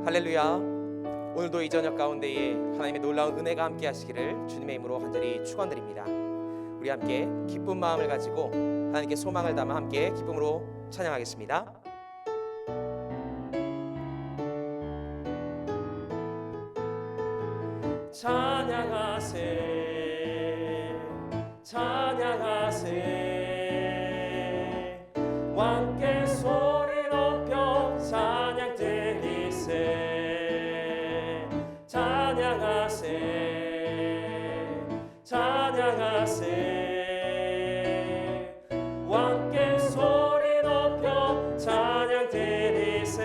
할렐루야. 오늘도 이 저녁 가운데에 하나님의 놀라운 은혜가 함께 하시기를 주님의 이름으로 간절히 축원드립니다. 우리 함께 기쁜 마음을 가지고 하나님께 소망을 담아 함께 기쁨으로 찬양하겠습니다. 찬양하세 찬양하세 왕께 소리 높여 찬양 드리세 찬양하세 찬양하세 왕께 소리 높여 찬양 드리세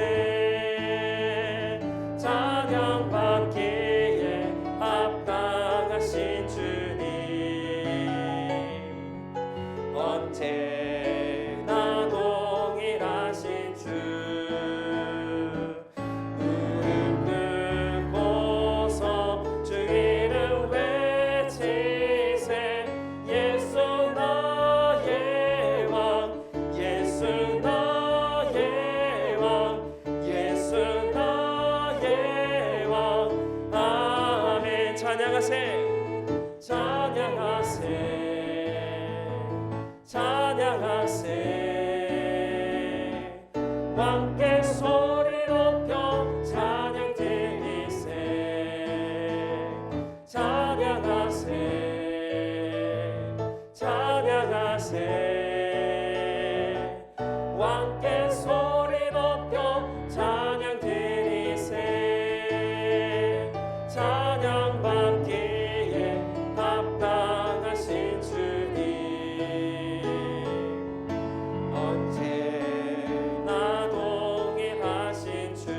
찬양 받기에 합당하신 주님 언제나 동일하신 주 무릎 꿇고서 주 이름 외치세 예수 나의 왕 예수 나의 왕 예수 나의 왕 아멘. 찬양하세 찬양하세 찬양하세 왕께 소리 높여 찬양 드리세 찬양하세 찬양하세 왕께 소리 높여 찬양 드리세 찬양 받기에 합당하신 주님 언제나 동일하신 주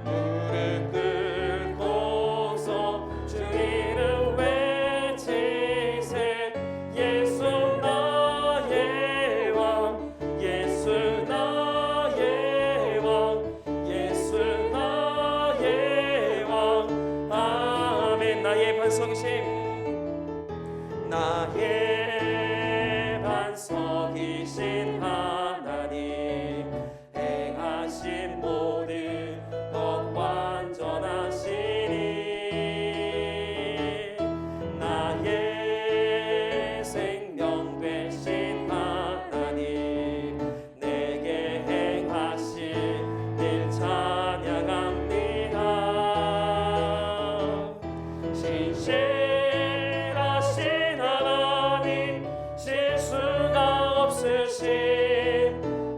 무릎 꿇고서 주 이름 외치세 예수 나의 왕 예수 나의 왕 예수 나의 왕 아멘. 나의 반석이심 나의 반석이신 하나님 행하신 모든 것 완전하시니 나의 생명 되신 하나님 내게 행하신 일 찬양합니다. 신실하신 하나님 실수가 없으신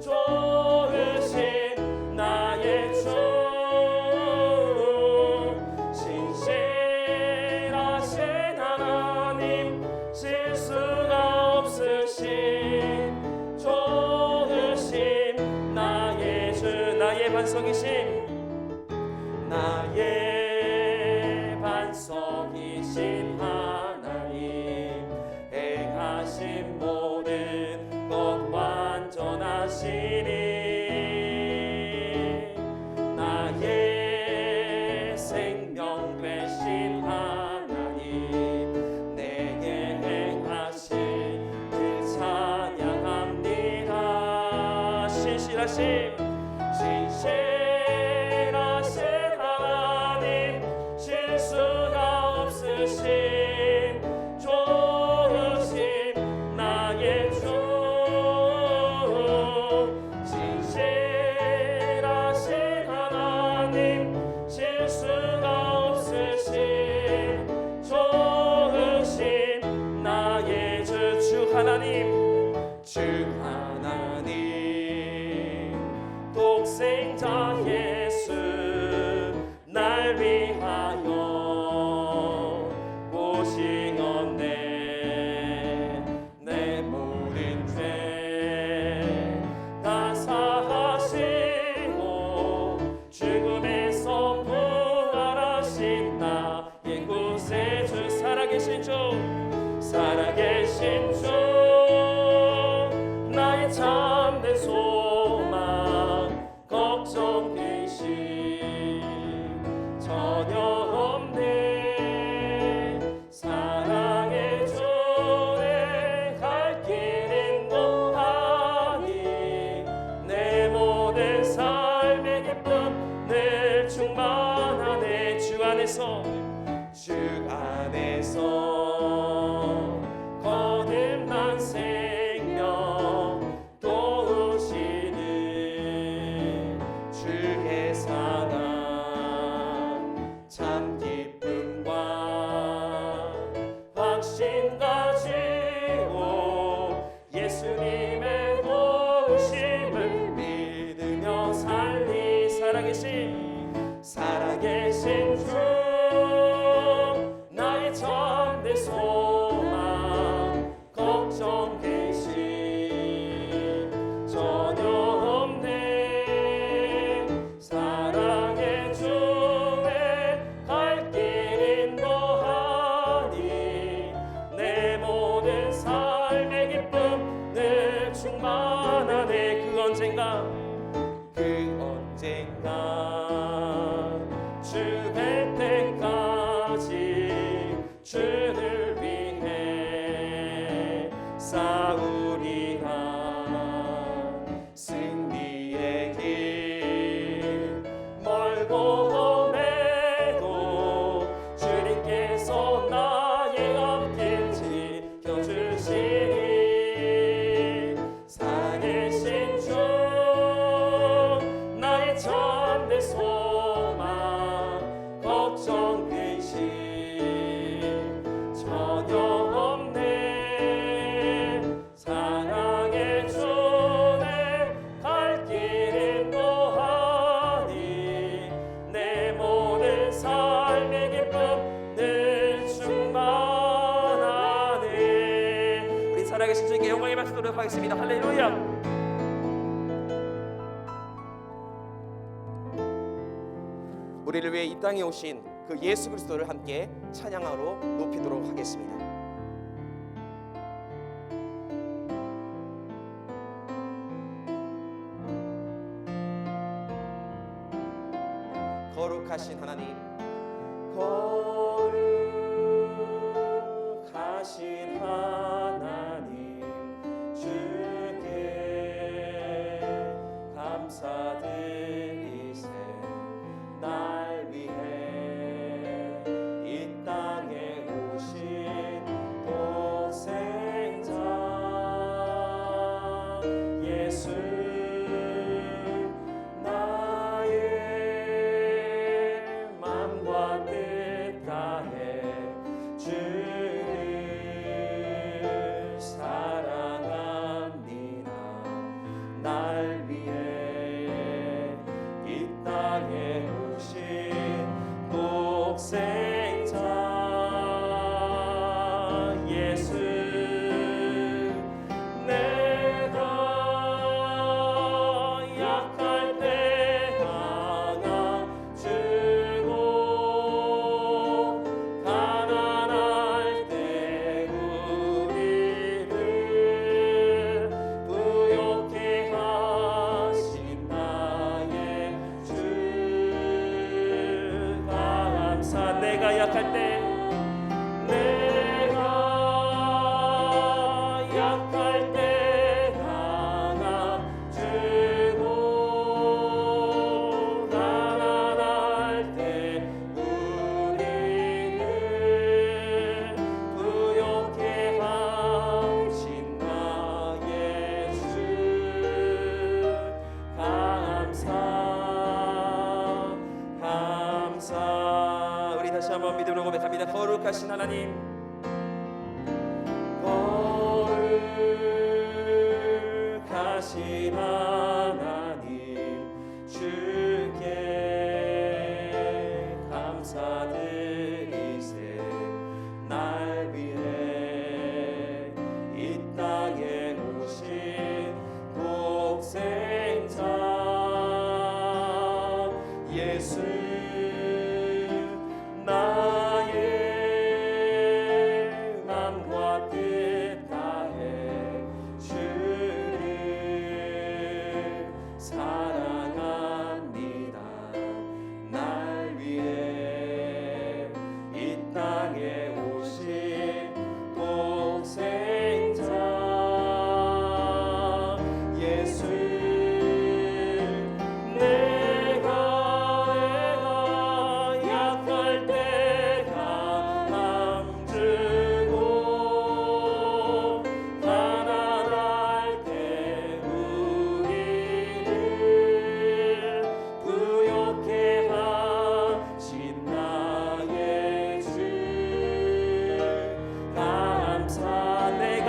좋으신 나의 주 신실하신 하나님 실수가 없으신 좋으신 나의 주 나의 반석이신 나의 반석이신 하나님 행하신 모든 것 완전하시니 나의 생명 되신 하나님 내게 행하신 일 찬양합니다. 신실하신 하나님 실수가 없으신 좋으신 나의 주 신실하신 하나님 실수가 없으신 좋으신 나의 주 하나님 안에서 주 안에서 거듭난 생명 도우시는 주의 사랑 참 기쁨과 확신 가지고 예수님의 도우심을 믿으며 살아계신 주 나의 참된 소망 걱정 근심 전혀 없네. 사랑의 주에 갈 길 인도하니 내 모든 삶의 기쁨 늘 충만하네. 그 언젠가 주 뵐 때까지 주를 위해 싸우리라. 승리의 길 멀고 험해도 주님께서 나의 앞길 지켜주시니 살아계신 주 나의 참된 소망 걱정 근심 전혀 없네. 사랑의 주내 갈 길 인도하니 내 모든 삶의 기쁨 늘 충만하네. 우리 살아계신 주님께 영광의 박수 드리도록 하겠습니다. 할렐루야. 우리를 위해 이 땅에 오신 그 예수 그리스도를 함께 찬양하러 높이도록 하겠습니다. 거룩하신 하나님, 거룩하신 하나님 주께 감사드리세. 날 위해 이 땅에 오신 독생자 예수 나의 맘과 뜻 다해 주를 사랑합니다. 날 위해 이 땅에 오신 독생자 예수 내가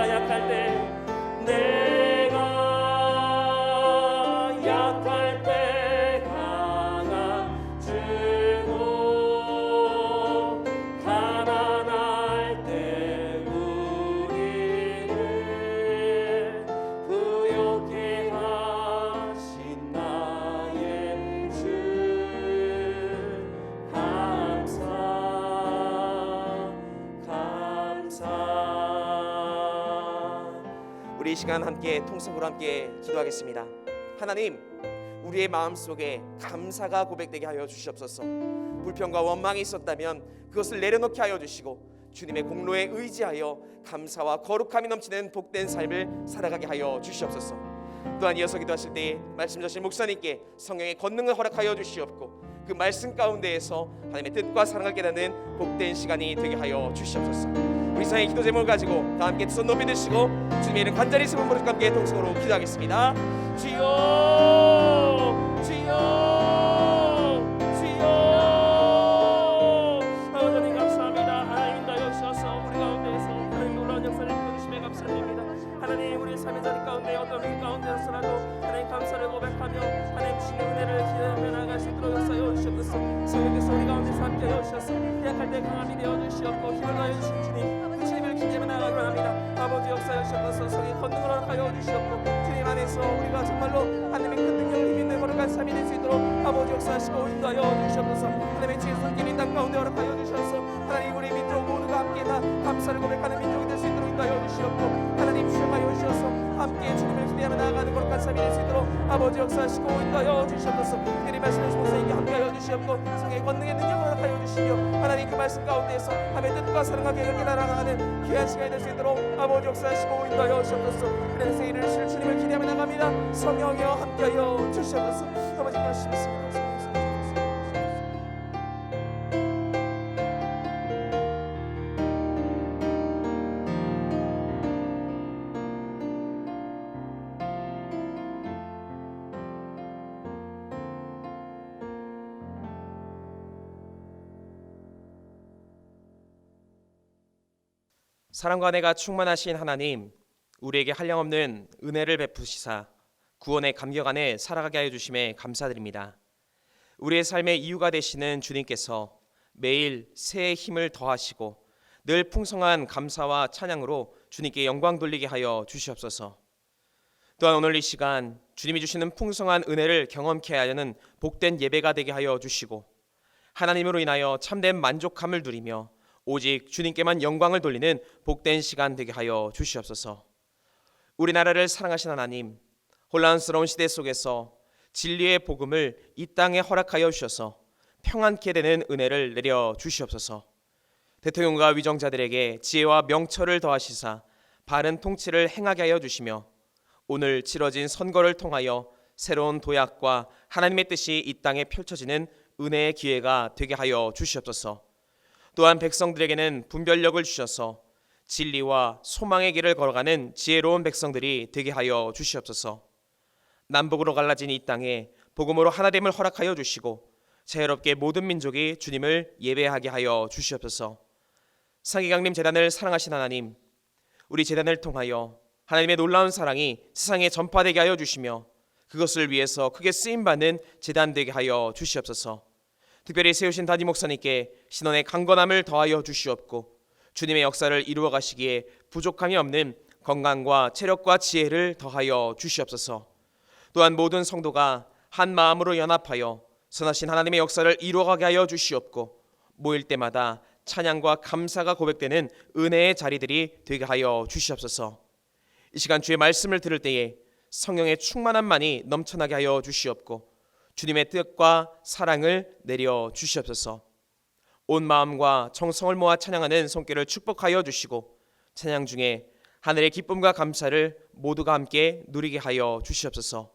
내가 약할 때 강한 주고 가난할 때 우리를 부욕해 하신 나의 주 우리 이 시간 함께 통성으로 함께 기도하겠습니다. 하나님, 우리의 마음속에 감사가 고백되게 하여 주시옵소서. 불평과 원망이 있었다면 그것을 내려놓게 하여 주시고 주님의 공로에 의지하여 감사와 거룩함이 넘치는 복된 삶을 살아가게 하여 주시옵소서. 또한 이어서 기도하실 때에 말씀 주신 목사님께 성령의 권능을 허락하여 주시옵고 그 말씀 가운데에서 하나님의 뜻과 사랑을 깨닫는 복된 시간이 되게 하여 주시옵소서. 우리 사랑의 기도 제목을 가지고 다 함께 두 손 높이 드시고 주님의 이름 간절히 세번 부르짖고 함께 통성으로 기도하겠습니다. 주여 주여 주여. 아버지 하나님 감사합니다. 하나님 인도하여 주셔서 우리 가운데에서 하나님 놀라운 역사를 이끌어주심에 감사드립니다. 하나님 우리의 삶의 자리 가운데 어떤 일 가운데서라도 하나님 감사를 고백하며 하나님 주시는 은혜를 기대하며 나아갈 수 있도록 역사하여 주시옵소서. 성령께서 우리 가운데서 함께하여 주셔서 약할 때 강함이 되어 주시옵고 힘을 더하여 주신 주님 그 주님을 기대하며 나아가기 원합니다. 아버지 역사하여 주시옵소서. 성의 권능을 허락하여 주시옵고 주님 안에서 우리가 정말로 하나님의 큰 능력을 힘있는 거룩한 삶이 될 수 있도록 아버지 역사하시고 인도하여 주시옵소서. 하나님의 지혜의 손길이 땅 가운데 허락하여 주셔서 하나님 우리 민족 모두가 함께 다 감사를 고백하는 민족이 될 수 있도록 인도하여 주시옵고 하나님 주셔가여 주셔서 함께 주님을 기대하며 나아가는 거룩한 삶이 될 수 있도록 아버지 역사하시고 인도하여 주시옵소서. 특별히 말씀하신 목사님께 함께하여 주시옵고 성의 권능의 능력을 허락하여 주시며 하나님 그 말씀 가운데에서 하나님의 뜻과 사랑과 계획을 깨달아가는 귀한 시간이 될 수 있도록 아버지 역사하시고 인도하여 주시옵소서. 그래서 이르실 주님을 기대하며 나갑니다. 성령이여 함께하여 주시옵소서. 아버지 그러시옵소서. 사랑과 은혜가 충만하신 하나님, 우리에게 한량없는 은혜를 베푸시사 구원의 감격 안에 살아가게 하여 주심에 감사드립니다. 우리의 삶의 이유가 되시는 주님께서 매일 새의 힘을 더하시고 늘 풍성한 감사와 찬양으로 주님께 영광 돌리게 하여 주시옵소서. 또한 오늘 이 시간 주님이 주시는 풍성한 은혜를 경험케 하려는 복된 예배가 되게 하여 주시고 하나님으로 인하여 참된 만족함을 누리며 오직 주님께만 영광을 돌리는 복된 시간 되게 하여 주시옵소서. 우리나라를 사랑하신 하나님, 혼란스러운 시대 속에서 진리의 복음을 이 땅에 허락하여 주셔서 평안케 되는 은혜를 내려 주시옵소서. 대통령과 위정자들에게 지혜와 명철을 더하시사 바른 통치를 행하게 하여 주시며 오늘 치러진 선거를 통하여 새로운 도약과 하나님의 뜻이 이 땅에 펼쳐지는 은혜의 기회가 되게 하여 주시옵소서. 또한 백성들에게는 분별력을 주셔서 진리와 소망의 길을 걸어가는 지혜로운 백성들이 되게 하여 주시옵소서. 남북으로 갈라진 이 땅에 복음으로 하나됨을 허락하여 주시고 자유롭게 모든 민족이 주님을 예배하게 하여 주시옵소서. 상기강림 재단을 사랑하신 하나님, 우리 재단을 통하여 하나님의 놀라운 사랑이 세상에 전파되게 하여 주시며 그것을 위해서 크게 쓰임받는 재단 되게 하여 주시옵소서. 특별히 세우신 담임 목사님께 신원의 강건함을 더하여 주시옵고 주님의 역사를 이루어 가시기에 부족함이 없는 건강과 체력과 지혜를 더하여 주시옵소서. 또한 모든 성도가 한 마음으로 연합하여 선하신 하나님의 역사를 이루어가게 하여 주시옵고 모일 때마다 찬양과 감사가 고백되는 은혜의 자리들이 되게 하여 주시옵소서. 이 시간 주의 말씀을 들을 때에 성령의 충만함만이 넘쳐나게 하여 주시옵고 주님의 뜻과 사랑을 내려 주시옵소서. 온 마음과 정성을 모아 찬양하는 손길을 축복하여 주시고 찬양 중에 하늘의 기쁨과 감사를 모두가 함께 누리게 하여 주시옵소서.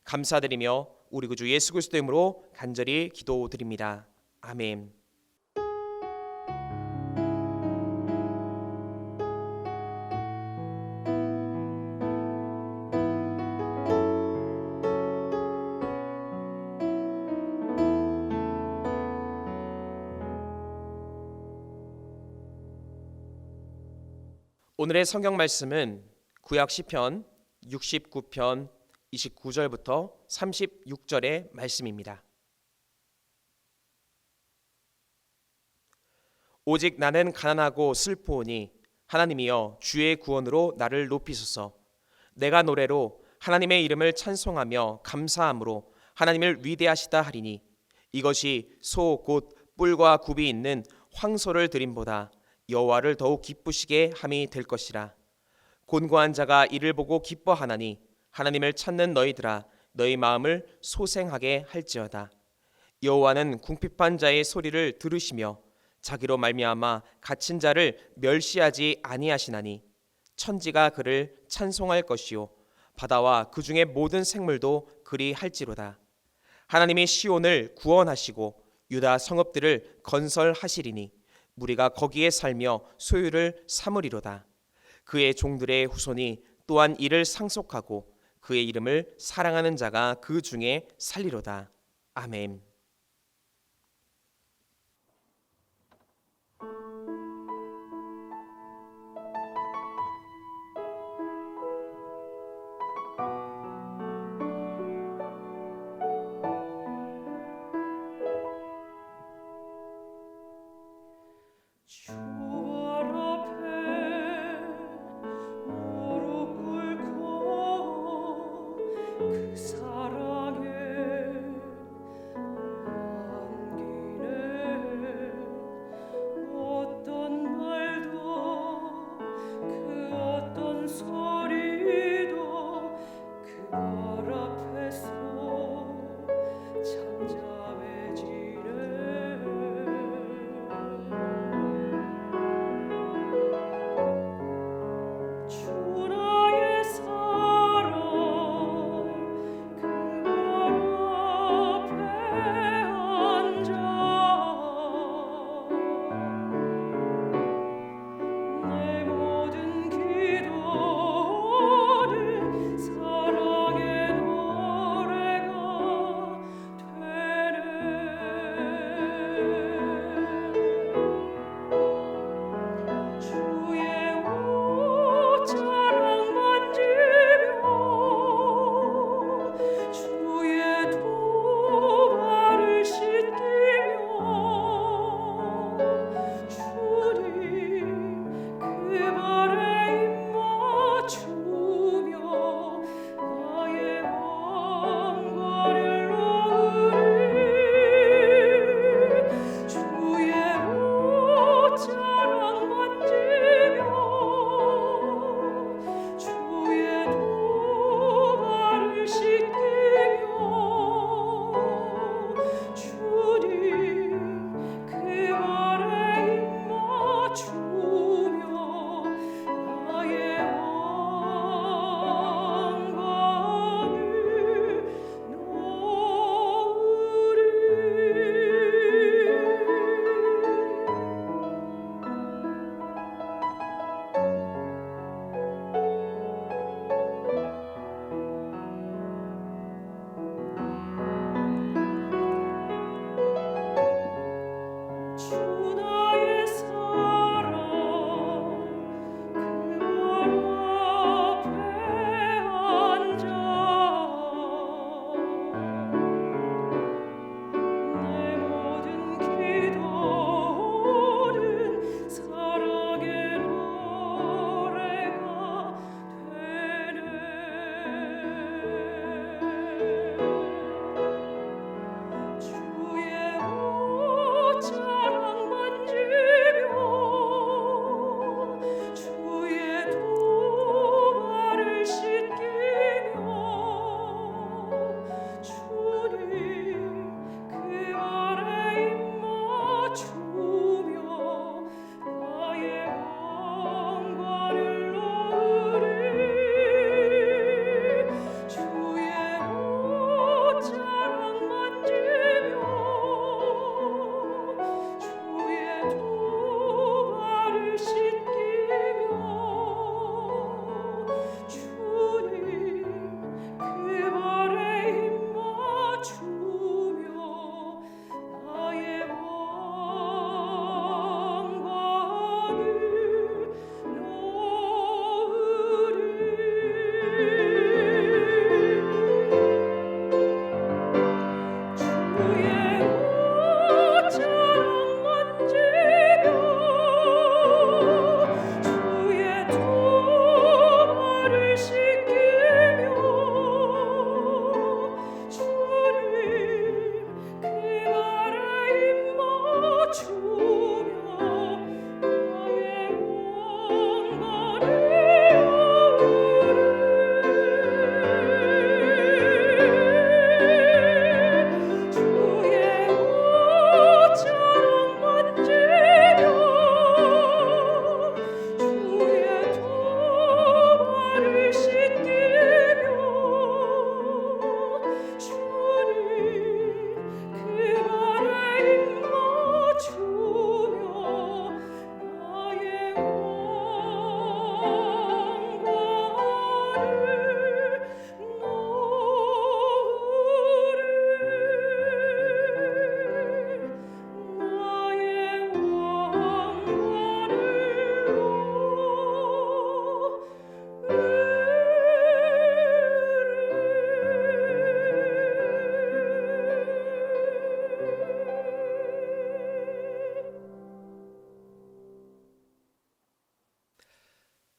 감사드리며 우리 구주 예수 그리스도 이름으로 간절히 기도드립니다. 아멘. 오늘의 성경 말씀은 구약 시편 69편 29절부터 36절의 말씀입니다. 오직 나는 가난하고 슬프오니 하나님이여 주의 구원으로 나를 높이소서. 내가 노래로 하나님의 이름을 찬송하며 감사함으로 하나님을 위대하시다 하리니 이것이 소 곧 뿔과 굽이 있는 황소를 드림보다 여호와를 더욱 기쁘시게 함이 될 것이라. 곤고한 자가 이를 보고 기뻐하나니 하나님을 찾는 너희들아 너희 마음을 소생하게 할지어다. 여호와는 궁핍한 자의 소리를 들으시며 자기로 말미암아 갇힌 자를 멸시하지 아니하시나니 천지가 그를 찬송할 것이요 바다와 그 중의 모든 생물도 그리 할지로다. 하나님이 시온을 구원하시고 유다 성읍들을 건설하시리니 무리가 거기에 살며 소유를 삼으리로다. 그의 종들의 후손이 또한 이를 상속하고 그의 이름을 사랑하는 자가 그 중에 살리로다. 아멘. 주 앞에 무릎 꿇고 그 사랑에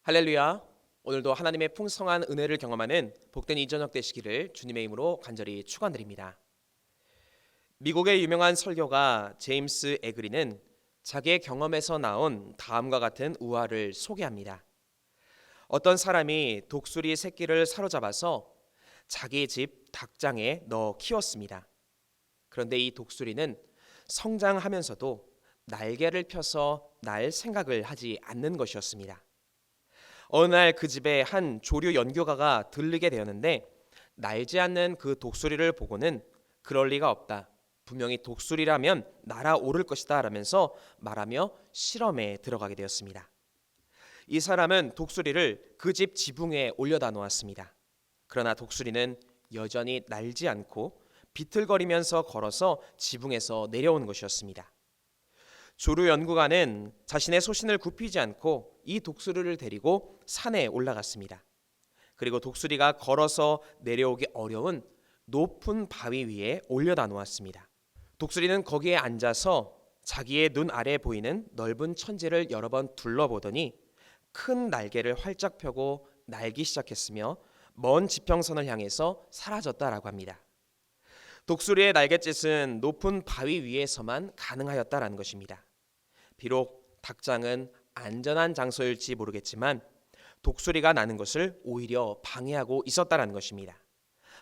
할렐루야. 오늘도 하나님의 풍성한 은혜를 경험하는 복된 이 저녁 되시기를 주님의 이름으로 간절히 축원드립니다. 미국의 유명한 설교가 제임스 에그리는 자기의 경험에서 나온 다음과 같은 우화를 소개합니다. 어떤 사람이 독수리 새끼를 사로잡아서 자기 집 닭장에 넣어 키웠습니다. 그런데 이 독수리는 성장하면서도 날개를 펴서 날 생각을 하지 않는 것이었습니다. 어느 날 그 집에 한 조류 연구가가 들르게 되었는데 날지 않는 그 독수리를 보고는 그럴 리가 없다. 분명히 독수리라면 날아오를 것이다 라면서 말하며 실험에 들어가게 되었습니다. 이 사람은 독수리를 그 집 지붕에 올려다 놓았습니다. 그러나 독수리는 여전히 날지 않고 비틀거리면서 걸어서 지붕에서 내려오는 것이었습니다. 조류 연구가는 자신의 소신을 굽히지 않고 이 독수리를 데리고 산에 올라갔습니다. 그리고 독수리가 걸어서 내려오기 어려운 높은 바위 위에 올려다 놓았습니다. 독수리는 거기에 앉아서 자기의 눈 아래 보이는 넓은 천지를 여러 번 둘러보더니 큰 날개를 활짝 펴고 날기 시작했으며 먼 지평선을 향해서 사라졌다라고 합니다. 독수리의 날갯짓은 높은 바위 위에서만 가능하였다라는 것입니다. 비록 닭장은 안전한 장소일지 모르겠지만 독수리가 나는 것을 오히려 방해하고 있었다라는 것입니다.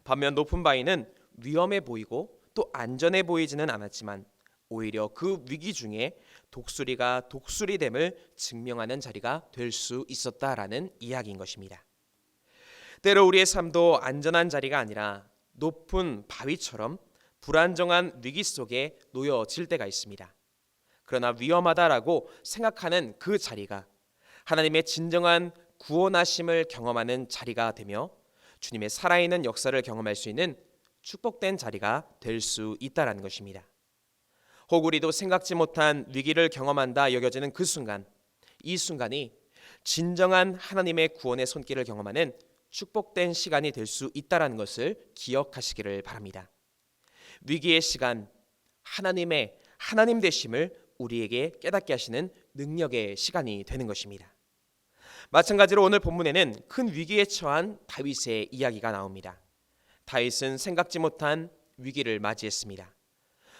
반면 높은 바위는 위험해 보이고 또 안전해 보이지는 않았지만 오히려 그 위기 중에 독수리가 독수리됨을 증명하는 자리가 될 수 있었다라는 이야기인 것입니다. 때로 우리의 삶도 안전한 자리가 아니라 높은 바위처럼 불안정한 위기 속에 놓여질 때가 있습니다. 그러나 위험하다라고 생각하는 그 자리가 하나님의 진정한 구원하심을 경험하는 자리가 되며 주님의 살아있는 역사를 경험할 수 있는 축복된 자리가 될 수 있다라는 것입니다. 혹 우리도 생각지 못한 위기를 경험한다 여겨지는 그 순간, 이 순간이 진정한 하나님의 구원의 손길을 경험하는 축복된 시간이 될 수 있다라는 것을 기억하시기를 바랍니다. 위기의 시간, 하나님의 하나님 되심을 우리에게 깨닫게 하시는 능력의 시간이 되는 것입니다. 마찬가지로 오늘 본문에는 큰 위기에 처한 다윗의 이야기가 나옵니다. 다윗은 생각지 못한 위기를 맞이했습니다.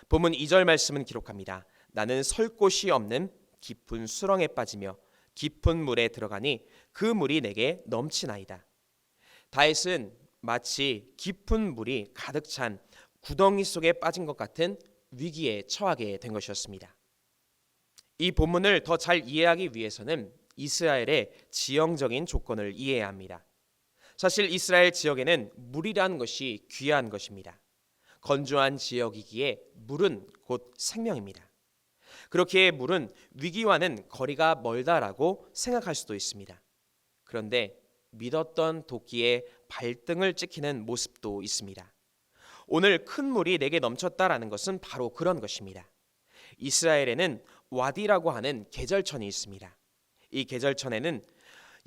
본문 2절 말씀은 기록합니다. 나는 설 곳이 없는 깊은 수렁에 빠지며 깊은 물에 들어가니 그 물이 내게 넘치나이다. 다윗은 마치 깊은 물이 가득 찬 구덩이 속에 빠진 것 같은 위기에 처하게 된 것이었습니다. 이 본문을 더 잘 이해하기 위해서는 이스라엘의 지형적인 조건을 이해해야 합니다. 사실 이스라엘 지역에는 물이라는 것이 귀한 것입니다. 건조한 지역이기에 물은 곧 생명입니다. 그렇기에 물은 위기와는 거리가 멀다라고 생각할 수도 있습니다. 그런데 믿었던 도끼의 발등을 찍히는 모습도 있습니다. 오늘 큰 물이 내게 넘쳤다라는 것은 바로 그런 것입니다. 이스라엘에는 와디라고 하는 계절천이 있습니다. 이 계절천에는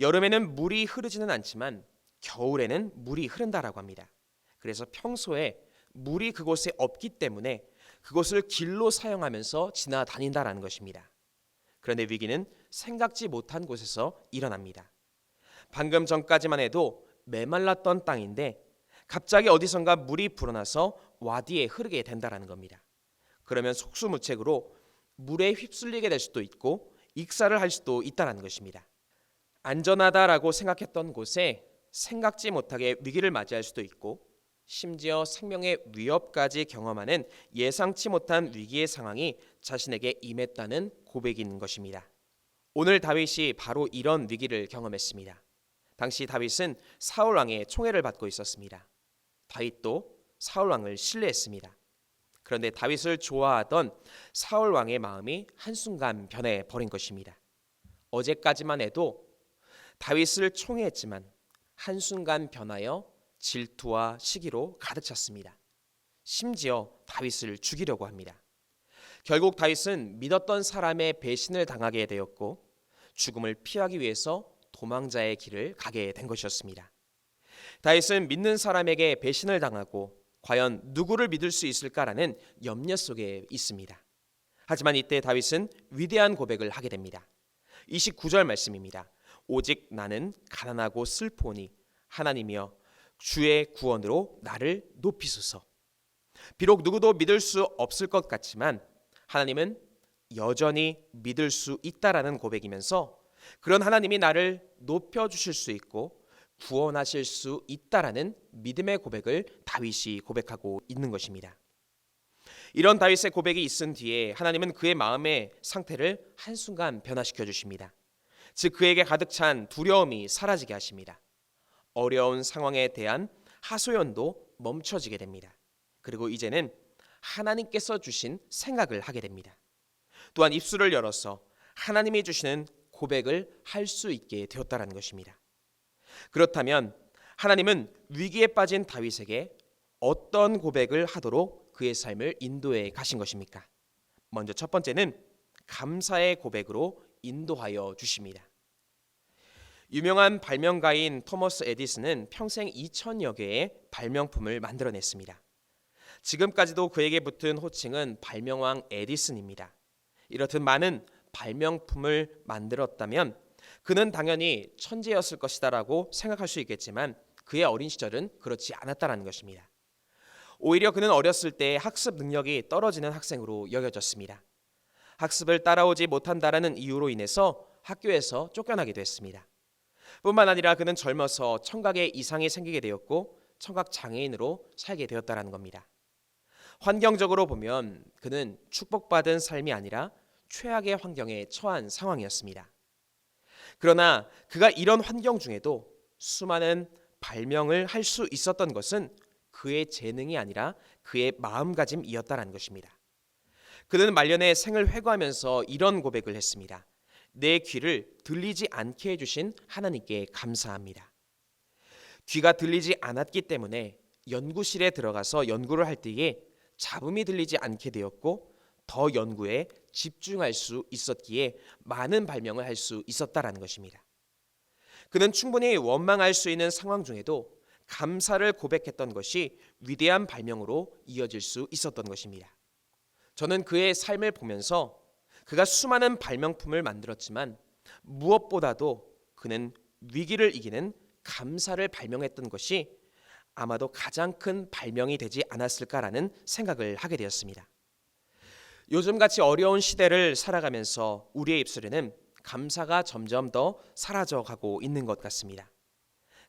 여름에는 물이 흐르지는 않지만 겨울에는 물이 흐른다라고 합니다. 그래서 평소에 물이 그곳에 없기 때문에 그것을 길로 사용하면서 지나다닌다라는 것입니다. 그런데 위기는 생각지 못한 곳에서 일어납니다. 방금 전까지만 해도 메말랐던 땅인데 갑자기 어디선가 물이 불어나서 와디에 흐르게 된다라는 겁니다. 그러면 속수무책으로 물에 휩쓸리게 될 수도 있고 익사를 할 수도 있다는 것입니다. 안전하다라고 생각했던 곳에 생각지 못하게 위기를 맞이할 수도 있고 심지어 생명의 위협까지 경험하는 예상치 못한 위기의 상황이 자신에게 임했다는 고백인 것입니다. 오늘 다윗이 바로 이런 위기를 경험했습니다. 당시 다윗은 사울 왕의 총애를 받고 있었습니다. 다윗도 사울 왕을 신뢰했습니다. 그런데 다윗을 좋아하던 사울 왕의 마음이 한순간 변해 버린 것입니다. 어제까지만 해도 다윗을 총애했지만 한순간 변하여 질투와 시기로 가득 찼습니다. 심지어 다윗을 죽이려고 합니다. 결국 다윗은 믿었던 사람의 배신을 당하게 되었고 죽음을 피하기 위해서 도망자의 길을 가게 된 것이었습니다. 다윗은 믿는 사람에게 배신을 당하고 과연 누구를 믿을 수 있을까라는 염려 속에 있습니다. 하지만 이때 다윗은 위대한 고백을 하게 됩니다. 29절 말씀입니다. 오직 나는 가난하고 슬프오니 하나님이여 주의 구원으로 나를 높이소서. 비록 누구도 믿을 수 없을 것 같지만 하나님은 여전히 믿을 수 있다라는 고백이면서 그런 하나님이 나를 높여주실 수 있고 구원하실 수 있다라는 믿음의 고백을 다윗이 고백하고 있는 것입니다. 이런 다윗의 고백이 있은 뒤에 하나님은 그의 마음의 상태를 한순간 변화시켜 주십니다. 즉 그에게 가득 찬 두려움이 사라지게 하십니다. 어려운 상황에 대한 하소연도 멈춰지게 됩니다. 그리고 이제는 하나님께서 주신 생각을 하게 됩니다. 또한 입술을 열어서 하나님이 주시는 고백을 할 수 있게 되었다는 것입니다. 그렇다면 하나님은 위기에 빠진 다윗에게 어떤 고백을 하도록 그의 삶을 인도해 가신 것입니까? 먼저 첫 번째는 감사의 고백으로 인도하여 주십니다. 유명한 발명가인 토머스 에디슨은 평생 2000여 개의 발명품을 만들어냈습니다. 지금까지도 그에게 붙은 호칭은 발명왕 에디슨입니다. 이렇듯 많은 발명품을 만들었다면 그는 당연히 천재였을 것이다라고 생각할 수 있겠지만 그의 어린 시절은 그렇지 않았다는 것입니다. 오히려 그는 어렸을 때 학습 능력이 떨어지는 학생으로 여겨졌습니다. 학습을 따라오지 못한다라는 이유로 인해서 학교에서 쫓겨나기도 했습니다. 뿐만 아니라 그는 젊어서 청각에 이상이 생기게 되었고 청각 장애인으로 살게 되었다는 겁니다. 환경적으로 보면 그는 축복받은 삶이 아니라 최악의 환경에 처한 상황이었습니다. 그러나 그가 이런 환경 중에도 수많은 발명을 할 수 있었던 것은 그의 재능이 아니라 그의 마음가짐이었다는 것입니다. 그는 말년에 생을 회고하면서 이런 고백을 했습니다. 내 귀를 들리지 않게 해주신 하나님께 감사합니다. 귀가 들리지 않았기 때문에 연구실에 들어가서 연구를 할 때에 잡음이 들리지 않게 되었고 더 연구에 집중할 수 있었기에 많은 발명을 할 수 있었다라는 것입니다. 그는 충분히 원망할 수 있는 상황 중에도 감사를 고백했던 것이 위대한 발명으로 이어질 수 있었던 것입니다. 저는 그의 삶을 보면서 그가 수많은 발명품을 만들었지만 무엇보다도 그는 위기를 이기는 감사를 발명했던 것이 아마도 가장 큰 발명이 되지 않았을까라는 생각을 하게 되었습니다. 요즘같이 어려운 시대를 살아가면서 우리의 입술에는 감사가 점점 더 사라져가고 있는 것 같습니다.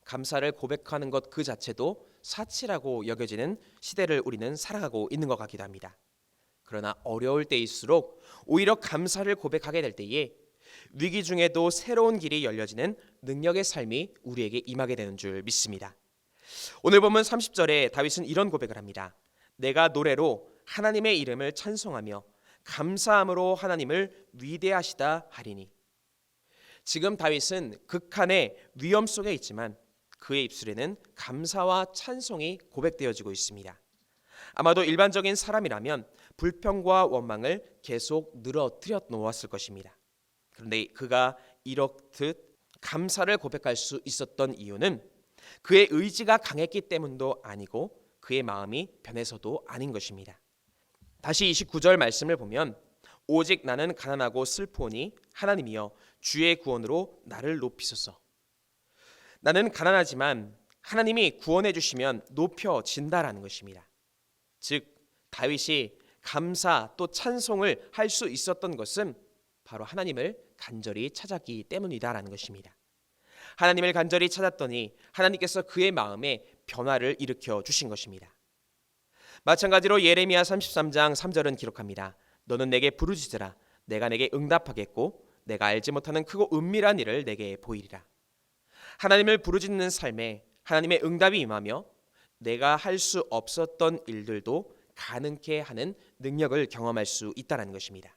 감사를 고백하는 것 그 자체도 사치라고 여겨지는 시대를 우리는 살아가고 있는 것 같기도 합니다. 그러나 어려울 때일수록 오히려 감사를 고백하게 될 때에 위기 중에도 새로운 길이 열려지는 능력의 삶이 우리에게 임하게 되는 줄 믿습니다. 오늘 보면 30절에 다윗은 이런 고백을 합니다. 내가 노래로 하나님의 이름을 찬송하며 감사함으로 하나님을 위대하시다 하리니. 지금 다윗은 극한의 위험 속에 있지만 그의 입술에는 감사와 찬송이 고백되어지고 있습니다. 아마도 일반적인 사람이라면 불평과 원망을 계속 늘어뜨려 놓았을 것입니다. 그런데 그가 이렇듯 감사를 고백할 수 있었던 이유는 그의 의지가 강했기 때문도 아니고 그의 마음이 변해서도 아닌 것입니다. 다시 29절 말씀을 보면 오직 나는 가난하고 슬프오니 하나님이여 주의 구원으로 나를 높이소서. 나는 가난하지만 하나님이 구원해 주시면 높여진다라는 것입니다. 즉 다윗이 감사 또 찬송을 할 수 있었던 것은 바로 하나님을 간절히 찾았기 때문이다라는 것입니다. 하나님을 간절히 찾았더니 하나님께서 그의 마음에 변화를 일으켜 주신 것입니다. 마찬가지로 예레미야 33장 3절은 기록합니다. 너는 내게 부르짖으라 내가 내게 응답하겠고 내가 알지 못하는 크고 은밀한 일을 내게 보이리라. 하나님을 부르짖는 삶에 하나님의 응답이 임하며 내가 할 수 없었던 일들도 가능케 하는 능력을 경험할 수 있다는 것입니다.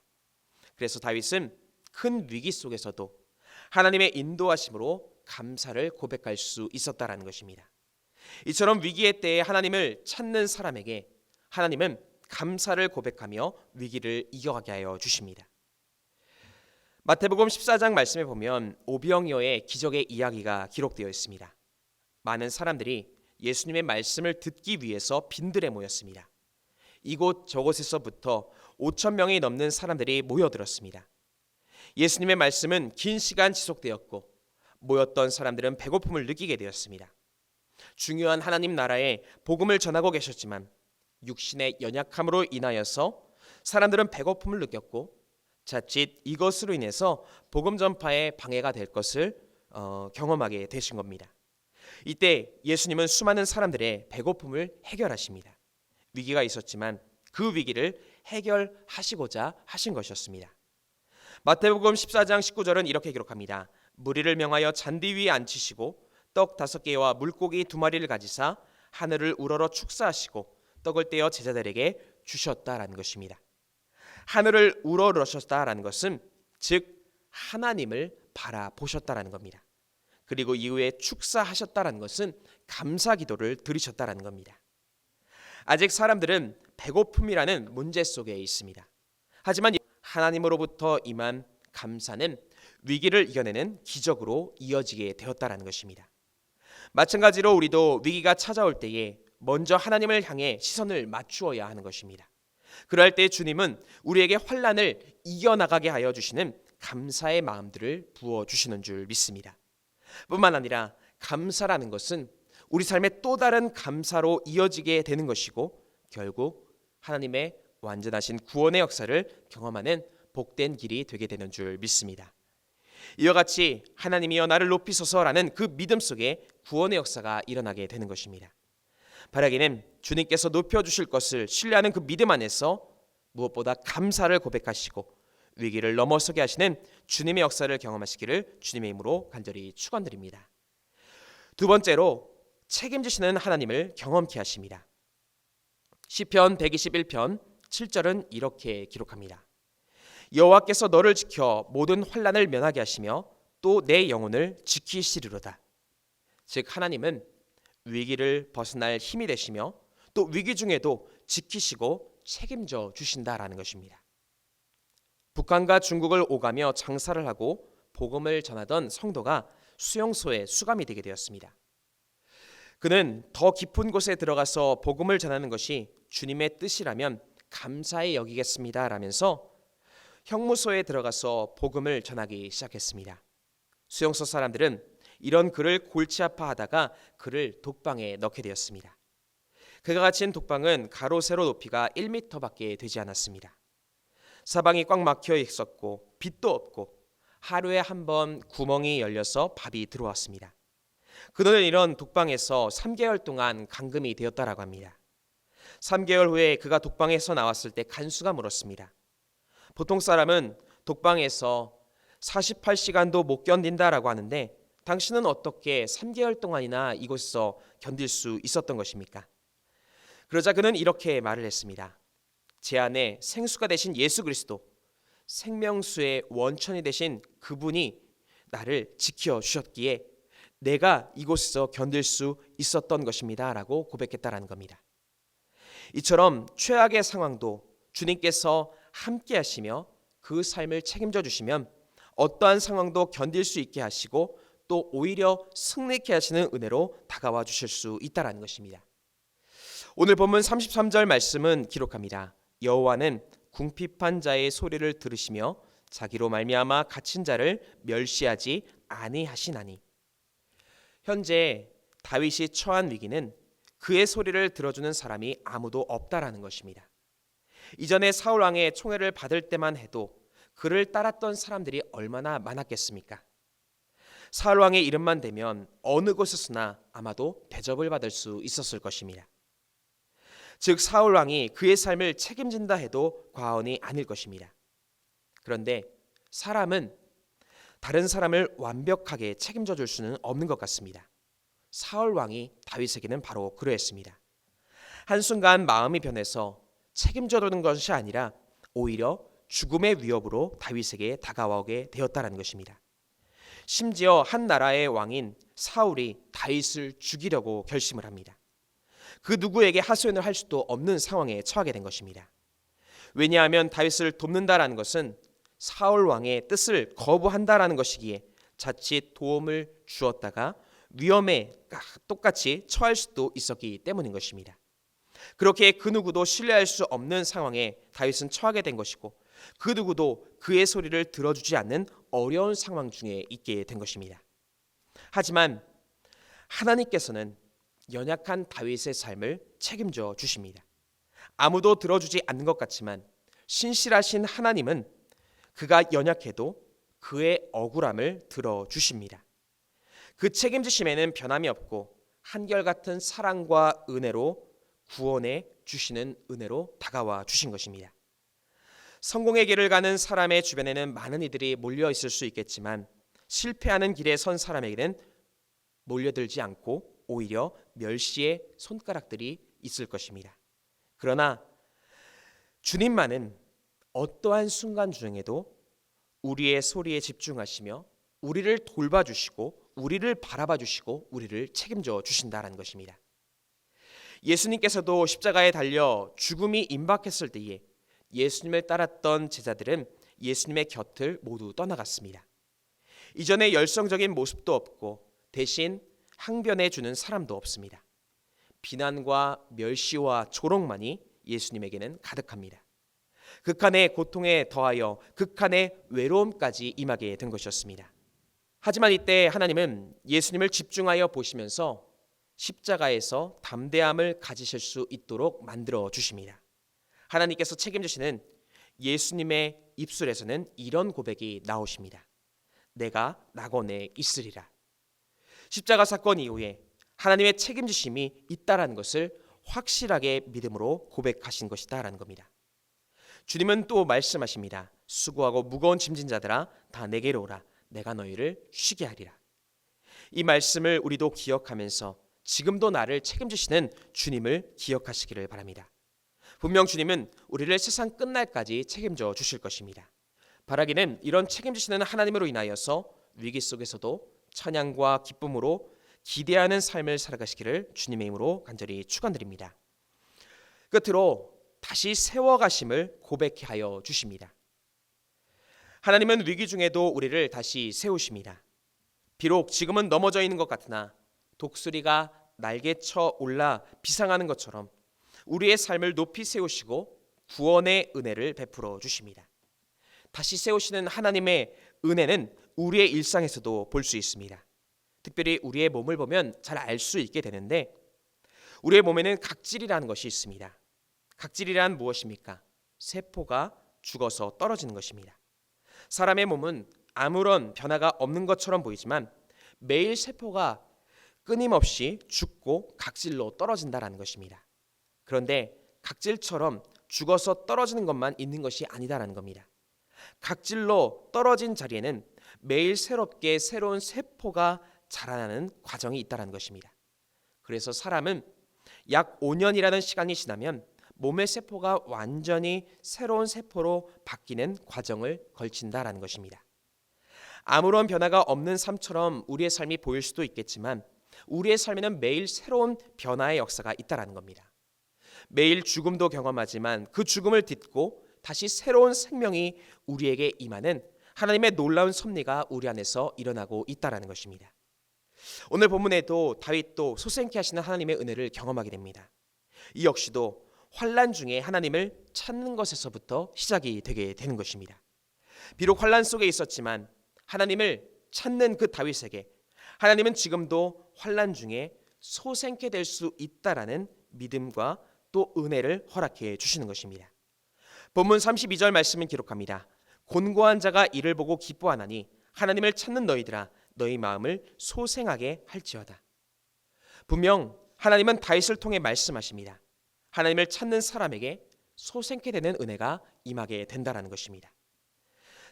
그래서 다윗은 큰 위기 속에서도 하나님의 인도하심으로 감사를 고백할 수 있었다는 것입니다. 이처럼 위기의 때에 하나님을 찾는 사람에게 하나님은 감사를 고백하며 위기를 이겨가게 하여 주십니다. 마태복음 14장 말씀에 보면 오병이어의 기적의 이야기가 기록되어 있습니다. 많은 사람들이 예수님의 말씀을 듣기 위해서 빈들에 모였습니다. 이곳 저곳에서부터 5천 명이 넘는 사람들이 모여들었습니다. 예수님의 말씀은 긴 시간 지속되었고 모였던 사람들은 배고픔을 느끼게 되었습니다. 중요한 하나님 나라에 복음을 전하고 계셨지만 육신의 연약함으로 인하여서 사람들은 배고픔을 느꼈고 자칫 이것으로 인해서 복음 전파에 방해가 될 것을 경험하게 되신 겁니다. 이때 예수님은 수많은 사람들의 배고픔을 해결하십니다. 위기가 있었지만 그 위기를 해결하시고자 하신 것이었습니다. 마태복음 14장 19절은 이렇게 기록합니다. 무리를 명하여 잔디 위에 앉히시고 떡 5개와 물고기 2마리를 가지사 하늘을 우러러 축사하시고 떡을 떼어 제자들에게 주셨다라는 것입니다. 하늘을 우러러셨다라는 것은 즉 하나님을 바라보셨다라는 겁니다. 그리고 이후에 축사하셨다라는 것은 감사 기도를 드리셨다라는 겁니다. 아직 사람들은 배고픔이라는 문제 속에 있습니다. 하지만 하나님으로부터 임한 감사는 위기를 이겨내는 기적으로 이어지게 되었다라는 것입니다. 마찬가지로 우리도 위기가 찾아올 때에 먼저 하나님을 향해 시선을 맞추어야 하는 것입니다. 그럴 때 주님은 우리에게 환난을 이겨나가게 하여 주시는 감사의 마음들을 부어주시는 줄 믿습니다. 뿐만 아니라 감사라는 것은 우리 삶의 또 다른 감사로 이어지게 되는 것이고 결국 하나님의 완전하신 구원의 역사를 경험하는 복된 길이 되게 되는 줄 믿습니다. 이와 같이 하나님이여 나를 높이소서라는 그 믿음 속에 구원의 역사가 일어나게 되는 것입니다. 바라기는 주님께서 높여주실 것을 신뢰하는 그 믿음 안에서 무엇보다 감사를 고백하시고 위기를 넘어서게 하시는 주님의 역사를 경험하시기를 주님의 이름으로 간절히 축원드립니다. 두 번째로 책임지시는 하나님을 경험케 하십니다. 시편 121편 7절은 이렇게 기록합니다. 여호와께서 너를 지켜 모든 환난을 면하게 하시며 또 내 영혼을 지키시리로다. 즉 하나님은 위기를 벗어날 힘이 되시며 또 위기 중에도 지키시고 책임져 주신다라는 것입니다. 북한과 중국을 오가며 장사를 하고 복음을 전하던 성도가 수용소에 수감이 되게 되었습니다. 그는 더 깊은 곳에 들어가서 복음을 전하는 것이 주님의 뜻이라면 감사히 여기겠습니다 라면서 형무소에 들어가서 복음을 전하기 시작했습니다. 수용소 사람들은 이런 그를 골치 아파하다가 그를 독방에 넣게 되었습니다. 그가 갇힌 독방은 가로 세로 높이가 1m밖에 되지 않았습니다. 사방이 꽉 막혀 있었고 빛도 없고 하루에 한 번 구멍이 열려서 밥이 들어왔습니다. 그는 이런 독방에서 3개월 동안 감금이 되었다라고 합니다. 3개월 후에 그가 독방에서 나왔을 때 간수가 물었습니다. 보통 사람은 독방에서 48시간도 못 견딘다라고 하는데 당신은 어떻게 3개월 동안이나 이곳에서 견딜 수 있었던 것입니까? 그러자 그는 이렇게 말을 했습니다. 제 안에 생수가 되신 예수 그리스도, 생명수의 원천이 되신 그분이 나를 지켜주셨기에 내가 이곳에서 견딜 수 있었던 것입니다 라고 고백했다라는 겁니다. 이처럼 최악의 상황도 주님께서 함께 하시며 그 삶을 책임져 주시면 어떠한 상황도 견딜 수 있게 하시고 또 오히려 승리케 하시는 은혜로 다가와 주실 수 있다라는 것입니다. 오늘 본문 33절 말씀은 기록합니다. 여호와는 궁핍한 자의 소리를 들으시며 자기로 말미암아 갇힌 자를 멸시하지 아니하시나니. 현재 다윗이 처한 위기는 그의 소리를 들어주는 사람이 아무도 없다라는 것입니다. 이전에 사울 왕의 총애를 받을 때만 해도 그를 따랐던 사람들이 얼마나 많았겠습니까? 사울 왕의 이름만 대면 어느 곳에서나 아마도 대접을 받을 수 있었을 것입니다. 즉 사울 왕이 그의 삶을 책임진다 해도 과언이 아닐 것입니다. 그런데 사람은 다른 사람을 완벽하게 책임져 줄 수는 없는 것 같습니다. 사울 왕이 다윗에게는 바로 그러했습니다. 한순간 마음이 변해서 책임져 주는 것이 아니라 오히려 죽음의 위협으로 다윗에게 다가오게 되었다는 것입니다. 심지어 한 나라의 왕인 사울이 다윗을 죽이려고 결심을 합니다. 그 누구에게 하소연을 할 수도 없는 상황에 처하게 된 것입니다. 왜냐하면 다윗을 돕는다라는 것은 사울 왕의 뜻을 거부한다라는 것이기에 자칫 도움을 주었다가 위험에 똑같이 처할 수도 있었기 때문인 것입니다. 그렇게 그 누구도 신뢰할 수 없는 상황에 다윗은 처하게 된 것이고 그 누구도 그의 소리를 들어주지 않는 어려운 상황 중에 있게 된 것입니다. 하지만 하나님께서는 연약한 다윗의 삶을 책임져 주십니다. 아무도 들어주지 않는 것 같지만 신실하신 하나님은 그가 연약해도 그의 억울함을 들어주십니다. 그 책임지심에는 변함이 없고 한결같은 사랑과 은혜로 구원해 주시는 은혜로 다가와 주신 것입니다. 성공의 길을 가는 사람의 주변에는 많은 이들이 몰려 있을 수 있겠지만 실패하는 길에 선 사람에게는 몰려들지 않고 오히려 멸시의 손가락들이 있을 것입니다. 그러나 주님만은 어떠한 순간 중에도 우리의 소리에 집중하시며 우리를 돌봐주시고 우리를 바라봐주시고 우리를 책임져 주신다는 것입니다. 예수님께서도 십자가에 달려 죽음이 임박했을 때에 예수님을 따랐던 제자들은 예수님의 곁을 모두 떠나갔습니다. 이전에 열성적인 모습도 없고 대신 항변해 주는 사람도 없습니다. 비난과 멸시와 조롱만이 예수님에게는 가득합니다. 극한의 고통에 더하여 극한의 외로움까지 임하게 된 것이었습니다. 하지만 이때 하나님은 예수님을 집중하여 보시면서 십자가에서 담대함을 가지실 수 있도록 만들어 주십니다. 하나님께서 책임지시는 예수님의 입술에서는 이런 고백이 나오십니다. 내가 낙원에 있으리라. 십자가 사건 이후에 하나님의 책임지심이 있다라는 것을 확실하게 믿음으로 고백하신 것이다라는 겁니다. 주님은 또 말씀하십니다. 수고하고 무거운 짐진 자들아 다 내게로 오라. 내가 너희를 쉬게 하리라. 이 말씀을 우리도 기억하면서 지금도 나를 책임지시는 주님을 기억하시기를 바랍니다. 분명 주님은 우리를 세상 끝날까지 책임져 주실 것입니다. 바라기는 이런 책임지시는 하나님으로 인하여서 위기 속에서도 찬양과 기쁨으로 기대하는 삶을 살아가시기를 주님의 이름으로 간절히 축원드립니다. 끝으로 다시 세워가심을 고백하여 주십니다. 하나님은 위기 중에도 우리를 다시 세우십니다. 비록 지금은 넘어져 있는 것 같으나 독수리가 날개쳐 올라 비상하는 것처럼 우리의 삶을 높이 세우시고 구원의 은혜를 베풀어 주십니다. 다시 세우시는 하나님의 은혜는 우리의 일상에서도 볼 수 있습니다. 특별히 우리의 몸을 보면 잘 알 수 있게 되는데 우리의 몸에는 각질이라는 것이 있습니다. 각질이란 무엇입니까? 세포가 죽어서 떨어지는 것입니다. 사람의 몸은 아무런 변화가 없는 것처럼 보이지만 매일 세포가 끊임없이 죽고 각질로 떨어진다는 것입니다. 그런데 각질처럼 죽어서 떨어지는 것만 있는 것이 아니다라는 겁니다. 각질로 떨어진 자리에는 매일 새롭게 새로운 세포가 자라나는 과정이 있다는 것입니다. 그래서 사람은 약 5년이라는 시간이 지나면 몸의 세포가 완전히 새로운 세포로 바뀌는 과정을 걸친다라는 것입니다. 아무런 변화가 없는 삶처럼 우리의 삶이 보일 수도 있겠지만 우리의 삶에는 매일 새로운 변화의 역사가 있다라는 겁니다. 매일 죽음도 경험하지만 그 죽음을 딛고 다시 새로운 생명이 우리에게 임하는 하나님의 놀라운 섭리가 우리 안에서 일어나고 있다라는 것입니다. 오늘 본문에도 다윗도 소생케 하시는 하나님의 은혜를 경험하게 됩니다. 이 역시도 환난 중에 하나님을 찾는 것에서부터 시작이 되게 되는 것입니다. 비록 환난 속에 있었지만 하나님을 찾는 그 다윗에게 하나님은 지금도 환난 중에 소생케 될 수 있다라는 믿음과 또 은혜를 허락해 주시는 것입니다. 본문 32절 말씀은 기록합니다. 곤고한 자가 이를 보고 기뻐하나니 하나님을 찾는 너희들아 너희 마음을 소생하게 할지어다. 분명 하나님은 다윗을 통해 말씀하십니다. 하나님을 찾는 사람에게 소생케 되는 은혜가 임하게 된다는 것입니다.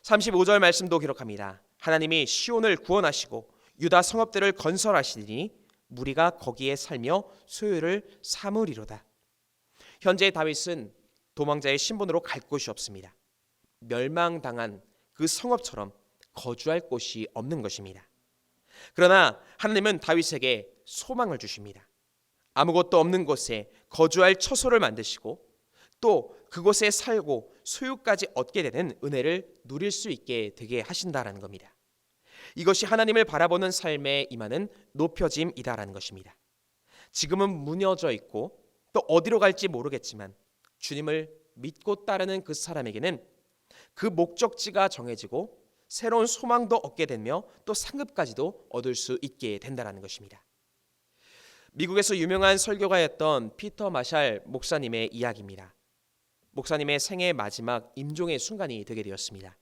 35절 말씀도 기록합니다. 하나님이 시온을 구원하시고 유다 성읍들을 건설하시니 무리가 거기에 살며 소유를 삼으리로다. 현재 다윗은 도망자의 신분으로 갈 곳이 없습니다. 멸망당한 그 성읍처럼 거주할 곳이 없는 것입니다. 그러나 하나님은 다윗에게 소망을 주십니다. 아무것도 없는 곳에 거주할 처소를 만드시고 또 그곳에 살고 소유까지 얻게 되는 은혜를 누릴 수 있게 되게 하신다라는 겁니다. 이것이 하나님을 바라보는 삶에 임하는 높여짐이다라는 것입니다. 지금은 무너져 있고 또 어디로 갈지 모르겠지만 주님을 믿고 따르는 그 사람에게는 그 목적지가 정해지고 새로운 소망도 얻게 되며 또 상급까지도 얻을 수 있게 된다는 것입니다. 미국에서 유명한 설교가였던 피터 마샬 목사님의 이야기입니다. 목사님의 생애 마지막 임종의 순간이 되게 되었습니다.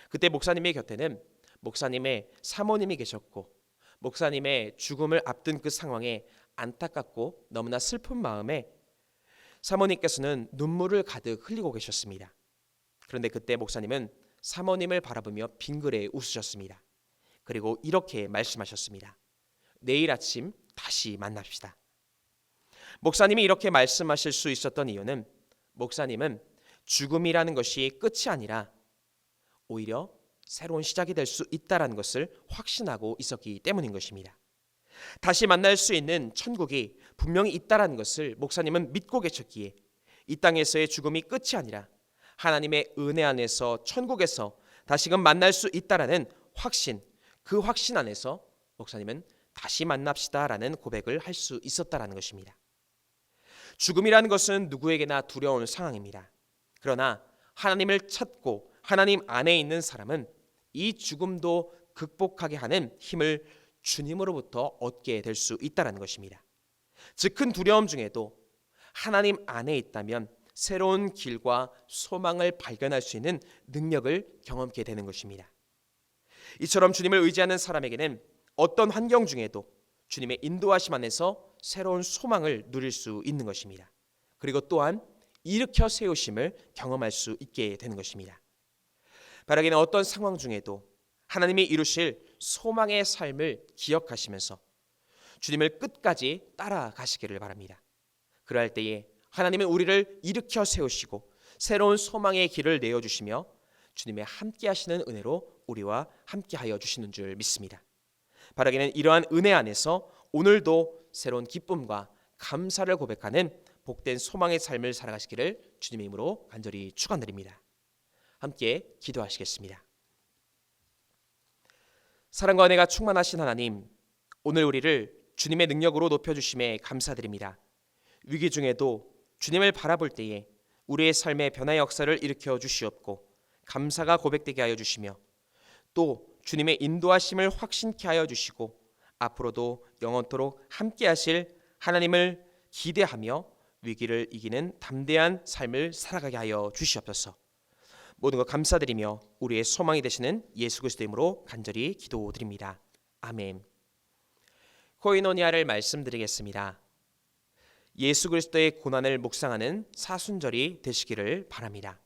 그때 목사님의 곁에는 목사님의 사모님이 계셨고 목사님의 죽음을 앞둔 그 상황에 안타깝고 너무나 슬픈 마음에 사모님께서는 눈물을 가득 흘리고 계셨습니다. 그런데 그때 목사님은 사모님을 바라보며 빙그레 웃으셨습니다. 그리고 이렇게 말씀하셨습니다. 내일 아침 다시 만납시다. 목사님이 이렇게 말씀하실 수 있었던 이유는 목사님은 죽음이라는 것이 끝이 아니라 오히려 새로운 시작이 될 수 있다는 것을 확신하고 있었기 때문인 것입니다. 다시 만날 수 있는 천국이 분명히 있다는 것을 목사님은 믿고 계셨기에 이 땅에서의 죽음이 끝이 아니라 하나님의 은혜 안에서 천국에서 다시금 만날 수 있다라는 확신, 그 확신 안에서 목사님은 다시 만납시다라는 고백을 할 수 있었다라는 것입니다. 죽음이라는 것은 누구에게나 두려운 상황입니다. 그러나 하나님을 찾고 하나님 안에 있는 사람은 이 죽음도 극복하게 하는 힘을 주님으로부터 얻게 될 수 있다는 것입니다. 즉 큰 두려움 중에도 하나님 안에 있다면 새로운 길과 소망을 발견할 수 있는 능력을 경험하게 되는 것입니다. 이처럼 주님을 의지하는 사람에게는 어떤 환경 중에도 주님의 인도하심 안에서 새로운 소망을 누릴 수 있는 것입니다. 그리고 또한 일으켜 세우심을 경험할 수 있게 되는 것입니다. 바라기는 어떤 상황 중에도 하나님이 이루실 소망의 삶을 기억하시면서 주님을 끝까지 따라가시기를 바랍니다. 그러할 때에 하나님은 우리를 일으켜 세우시고 새로운 소망의 길을 내어주시며 주님의 함께 하시는 은혜로 우리와 함께하여 주시는 줄 믿습니다. 바라기는 이러한 은혜 안에서 오늘도 새로운 기쁨과 감사를 고백하는 복된 소망의 삶을 살아가시기를 주님의 이름으로 간절히 축원드립니다. 함께 기도하시겠습니다. 사랑과 은혜가 충만하신 하나님, 오늘 우리를 주님의 능력으로 높여주심에 감사드립니다. 위기 중에도 주님을 바라볼 때에 우리의 삶의 변화의 역사를 일으켜 주시옵고 감사가 고백되게 하여 주시며 또 주님의 인도하심을 확신케 하여 주시고 앞으로도 영원토록 함께 하실 하나님을 기대하며 위기를 이기는 담대한 삶을 살아가게 하여 주시옵소서. 모든 것 감사드리며 우리의 소망이 되시는 예수 그리스도의 이름으로 간절히 기도드립니다. 아멘. 코이노니아를 말씀드리겠습니다. 예수 그리스도의 고난을 묵상하는 사순절이 되시기를 바랍니다.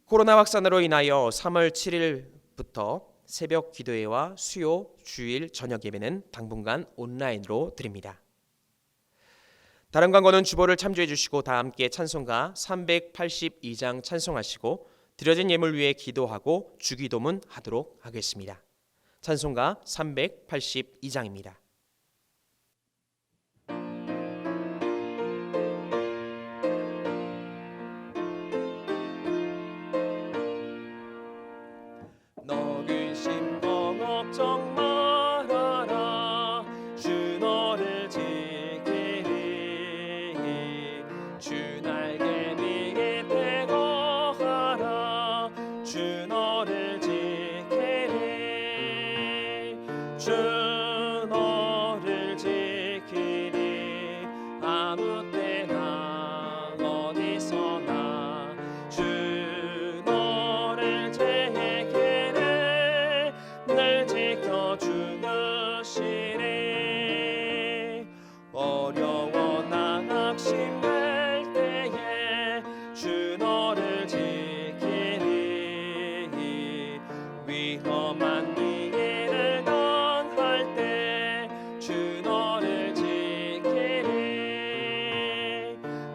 코로나 확산으로 인하여 3월 7일부터 새벽 기도회와 수요 주일 저녁 예배는 당분간 온라인으로 드립니다. 다른 광고는 주보를 참조해 주시고 다 함께 찬송가 382장 찬송하시고 드려진 예물 위에 기도하고 주기도문 하도록 하겠습니다. 찬송가 382장입니다. 너 근심과 걱정 말아라. 주 너를 지키리. 주 날개 위에 대거하라. 주 너를 지키리. 주 너를 지키리. 아무 때나 어디서나 주 너를 지키리. 늘 지켜 주시리. 어려워 낙심할 때에 주 너를 지키리. 위험한 길을 떠날 때 주 너를 지키리.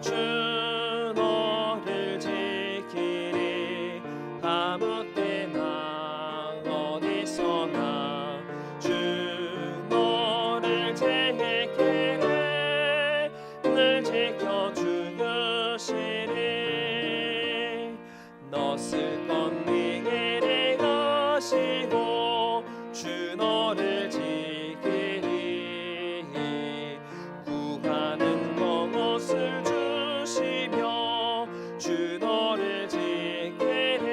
주 너를 지키리. 아무 때나 어디서나 주 너를 지키리. 늘 지켜 주시리. 너 쓸 건 네 길이 가시고 주 너를 지키리. 구하는 것을 주시며 주 너를 지키리.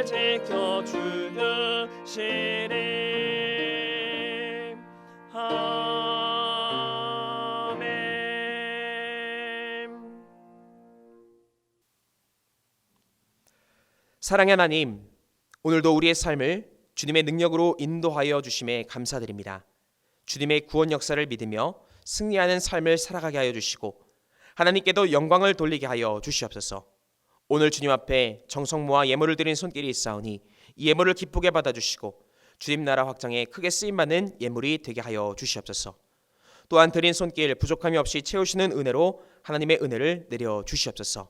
나를 지켜주시리. 아멘. 사랑의 하나님, 오늘도 우리의 삶을 주님의 능력으로 인도하여 주심에 감사드립니다. 주님의 구원 역사를 믿으며 승리하는 삶을 살아가게 하여 주시고 하나님께도 영광을 돌리게 하여 주시옵소서. 오늘 주님 앞에 정성 모아 예물을 드린 손길이 있사오니 이 예물을 기쁘게 받아주시고 주님 나라 확장에 크게 쓰임받는 예물이 되게 하여 주시옵소서. 또한 드린 손길 부족함이 없이 채우시는 은혜로 하나님의 은혜를 내려 주시옵소서.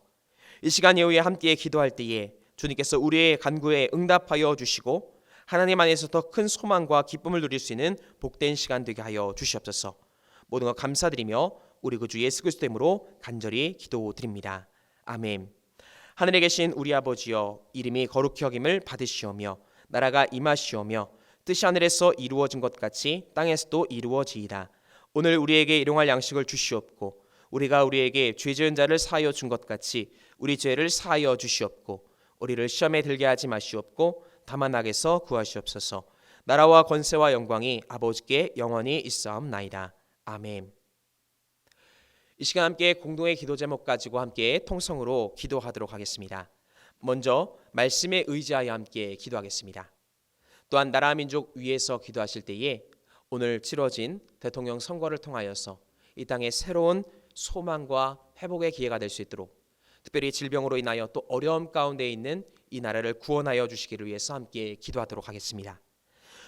이 시간 이후에 함께 기도할 때에 주님께서 우리의 간구에 응답하여 주시고 하나님 안에서 더 큰 소망과 기쁨을 누릴 수 있는 복된 시간 되게 하여 주시옵소서. 모든 것 감사드리며 우리 구주 예수 그리스도의 이름으로 간절히 기도드립니다. 아멘. 하늘에 계신 우리 아버지여, 이름이 거룩히 여김을 받으시오며 나라가 임하시오며 뜻이 하늘에서 이루어진 것 같이 땅에서도 이루어지이다. 오늘 우리에게 일용할 양식을 주시옵고 우리가 우리에게 죄 지은 자를 사하여 준 것 같이 우리 죄를 사하여 주시옵고 우리를 시험에 들게 하지 마시옵고 다만 악에서 구하시옵소서. 나라와 권세와 영광이 아버지께 영원히 있사옵나이다. 아멘. 이 시간 함께 공동의 기도 제목 가지고 함께 통성으로 기도하도록 하겠습니다. 먼저 말씀에 의지하여 함께 기도하겠습니다. 또한 나라 민족 위에서 기도하실 때에 오늘 치러진 대통령 선거를 통하여서 이 땅에 새로운 소망과 회복의 기회가 될 수 있도록 특별히 질병으로 인하여 또 어려움 가운데 있는 이 나라를 구원하여 주시기를 위해서 함께 기도하도록 하겠습니다.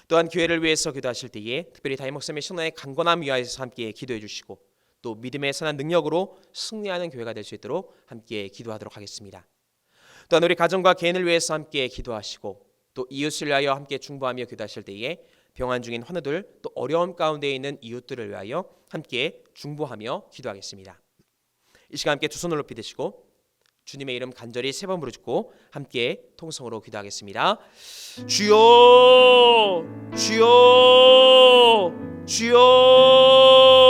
또한 교회를 위해서 기도하실 때에 특별히 담임 목사님의 신앙의 강건함 위하여서 함께 기도해 주시고 또 믿음의 선한 능력으로 승리하는 교회가 될 수 있도록 함께 기도하도록 하겠습니다. 또한 우리 가정과 개인을 위해서 함께 기도하시고 또 이웃을 위하여 함께 중보하며 기도하실 때에 병환 중인 환우들 또 어려움 가운데 있는 이웃들을 위하여 함께 중보하며 기도하겠습니다. 이 시간 함께 두 손을 높이 드시고 주님의 이름 간절히 세 번 부르짖고 함께 통성으로 기도하겠습니다. 주여, 주여, 주여.